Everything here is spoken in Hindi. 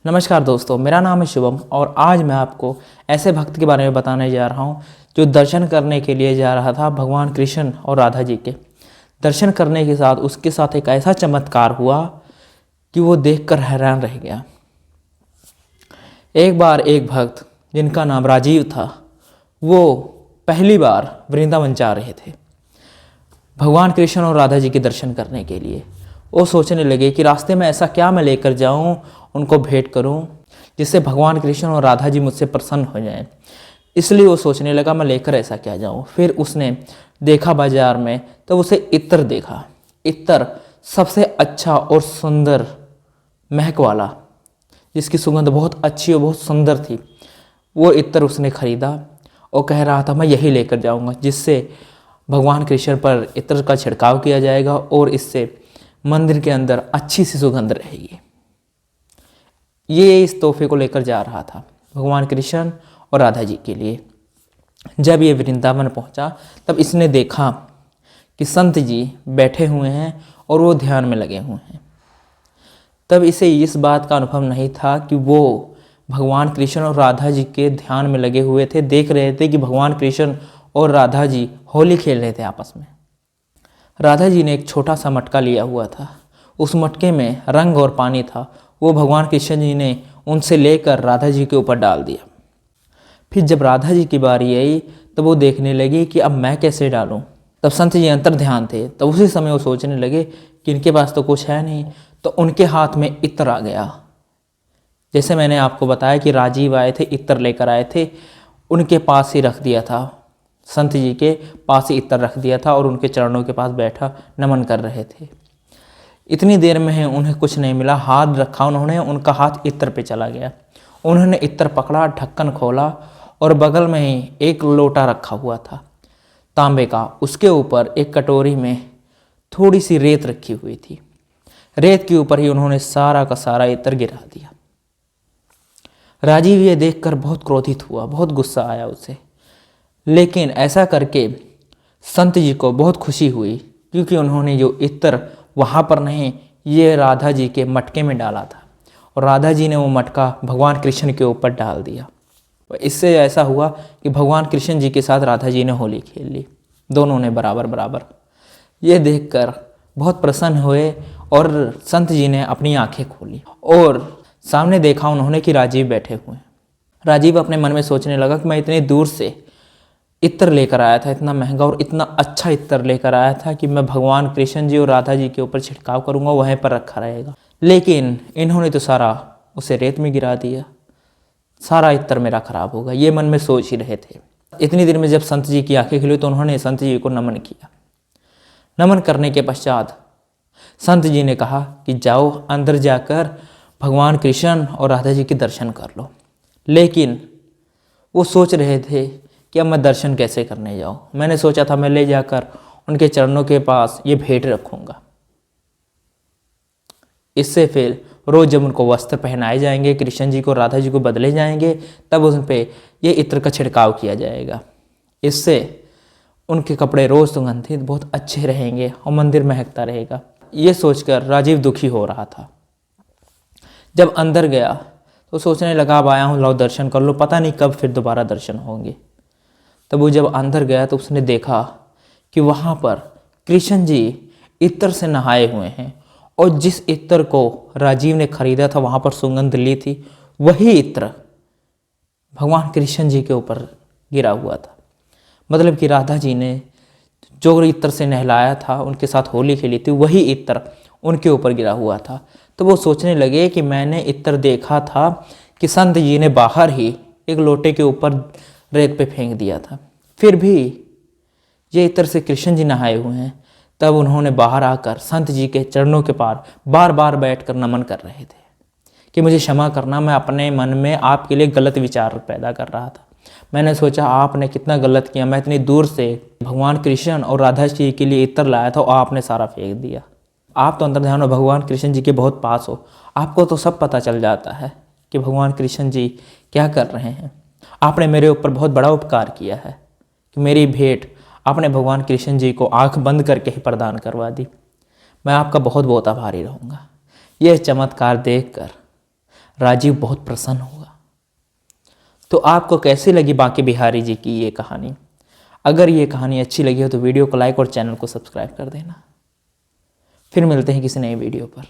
नमस्कार दोस्तों, मेरा नाम है शुभम और आज मैं आपको ऐसे भक्त के बारे में बताने जा रहा हूँ जो दर्शन करने के लिए जा रहा था भगवान कृष्ण और राधा जी के। दर्शन करने के साथ उसके साथ एक ऐसा चमत्कार हुआ कि वो देखकर हैरान रह गया। एक बार एक भक्त जिनका नाम राजीव था, वो पहली बार वृंदावन जा रहे थे भगवान कृष्ण और राधा जी के दर्शन करने के लिए। वो सोचने लगे कि रास्ते में ऐसा क्या मैं लेकर जाऊं, उनको भेंट करूं जिससे भगवान कृष्ण और राधा जी मुझसे प्रसन्न हो जाएं। इसलिए वो सोचने लगा मैं लेकर ऐसा क्या जाऊं। फिर उसने देखा बाजार में, तो उसे इत्र देखा। इत्र सबसे अच्छा और सुंदर महक वाला, जिसकी सुगंध बहुत अच्छी और बहुत सुंदर थी, वो इत्र उसने खरीदा और कह रहा था मैं यही लेकर जाऊंगा जिससे भगवान कृष्ण पर इत्र का छिड़काव किया जाएगा और इससे मंदिर के अंदर अच्छी सी सुगंध रहेगी। ये इस तोहफे को लेकर जा रहा था भगवान कृष्ण और राधा जी के लिए। जब ये वृंदावन पहुंचा तब इसने देखा कि संत जी बैठे हुए हैं और वो ध्यान में लगे हुए हैं। तब इसे इस बात का अनुभव नहीं था कि वो भगवान कृष्ण और राधा जी के ध्यान में लगे हुए थे, देख रहे थे कि भगवान कृष्ण और राधा जी होली खेल रहे थे आपस में। राधा जी ने एक छोटा सा मटका लिया हुआ था, उस मटके में रंग और पानी था। वो भगवान कृष्ण जी ने उनसे लेकर राधा जी के ऊपर डाल दिया। फिर जब राधा जी की बारी आई तो वो देखने लगी कि अब मैं कैसे डालूं। तब संत जी अंतर ध्यान थे, तो उसी समय वो सोचने लगे कि इनके पास तो कुछ है नहीं, तो उनके हाथ में इत्र आ गया। जैसे मैंने आपको बताया कि राजीव आए थे, इत्र लेकर आए थे, उनके पास ही रख दिया था, संत जी के पास ही इत्र रख दिया था और उनके चरणों के पास बैठा नमन कर रहे थे। इतनी देर में उन्हें कुछ नहीं मिला, हाथ रखा उन्होंने, उनका हाथ इत्र पे चला गया। उन्होंने इत्र पकड़ा, ढक्कन खोला और बगल में ही एक लोटा रखा हुआ था तांबे का। उसके ऊपर एक कटोरी में थोड़ी सी रेत रखी हुई थी। रेत के ऊपर ही उन्होंने सारा का सारा इत्र गिरा दिया। राजीव ये देखकर बहुत क्रोधित हुआ, बहुत गुस्सा आया उसे। लेकिन ऐसा करके संत जी को बहुत खुशी हुई, क्योंकि उन्होंने जो इत्र वहाँ पर नहीं, ये राधा जी के मटके में डाला था और राधा जी ने वो मटका भगवान कृष्ण के ऊपर डाल दिया। इससे ऐसा हुआ कि भगवान कृष्ण जी के साथ राधा जी ने होली खेल ली, दोनों ने बराबर बराबर। ये देखकर बहुत प्रसन्न हुए और संत जी ने अपनी आंखें खोली और सामने देखा उन्होंने कि राजीव बैठे हुए हैं। राजीव अपने मन में सोचने लगा कि मैं इतनी दूर से इत्र लेकर आया था, इतना महंगा और इतना अच्छा इत्र लेकर आया था कि मैं भगवान कृष्ण जी और राधा जी के ऊपर छिड़काव करूंगा, वहीं पर रखा रहेगा। लेकिन इन्होंने तो सारा उसे रेत में गिरा दिया, सारा इत्र मेरा खराब होगा, ये मन में सोच ही रहे थे। इतनी देर में जब संत जी की आंखें खुली तो उन्होंने संत जी को नमन किया। नमन करने के पश्चात संत जी ने कहा कि जाओ अंदर जाकर भगवान कृष्ण और राधा जी के दर्शन कर लो। लेकिन वो सोच रहे थे कि अब मैं दर्शन कैसे करने जाऊं। मैंने सोचा था मैं ले जाकर उनके चरणों के पास ये भेंट रखूंगा, इससे फिर रोज जब उनको वस्त्र पहनाए जाएंगे, कृष्ण जी को राधा जी को बदले जाएंगे, तब उन पे ये इत्र का छिड़काव किया जाएगा। इससे उनके कपड़े रोज सुगंधित बहुत अच्छे रहेंगे और मंदिर महकता रहेगा। ये सोचकर राजीव दुखी हो रहा था। जब अंदर गया तो सोचने लगा अब आया हूँ, लो दर्शन कर लो, पता नहीं कब फिर दोबारा दर्शन होंगे। तब वो जब अंदर गया तो उसने देखा कि वहाँ पर कृष्ण जी इत्र से नहाए हुए हैं और जिस इत्र को राजीव ने खरीदा था, वहाँ पर सुगंध ली थी, वही इत्र भगवान कृष्ण जी के ऊपर गिरा हुआ था। मतलब कि राधा जी ने जो इत्र से नहलाया था, उनके साथ होली खेली थी, वही इत्र उनके ऊपर गिरा हुआ था। तो वो सोचने लगे कि मैंने इत्र देखा था कि संत जी ने बाहर ही एक लोटे के ऊपर रेत पे फेंक दिया था, फिर भी ये इत्र से कृष्ण जी नहाए हुए हैं। तब उन्होंने बाहर आकर संत जी के चरणों के पार बार बार बैठकर नमन कर रहे थे कि मुझे क्षमा करना, मैं अपने मन में आपके लिए गलत विचार पैदा कर रहा था। मैंने सोचा आपने कितना गलत किया, मैं इतनी दूर से भगवान कृष्ण और राधा जी के लिए इत्र लाया था और आपने सारा फेंक दिया। आप तो अंतर ध्यान भगवान कृष्ण जी के बहुत पास हो, आपको तो सब पता चल जाता है कि भगवान कृष्ण जी क्या कर रहे हैं। आपने मेरे ऊपर बहुत बड़ा उपकार किया है कि मेरी भेंट आपने भगवान कृष्ण जी को आंख बंद करके ही प्रदान करवा दी। मैं आपका बहुत बहुत आभारी रहूँगा। यह चमत्कार देखकर राजीव बहुत प्रसन्न होगा। तो आपको कैसी लगी बांके बिहारी जी की ये कहानी? अगर ये कहानी अच्छी लगी हो तो वीडियो को लाइक और चैनल को सब्सक्राइब कर देना। फिर मिलते हैं किसी नए वीडियो पर।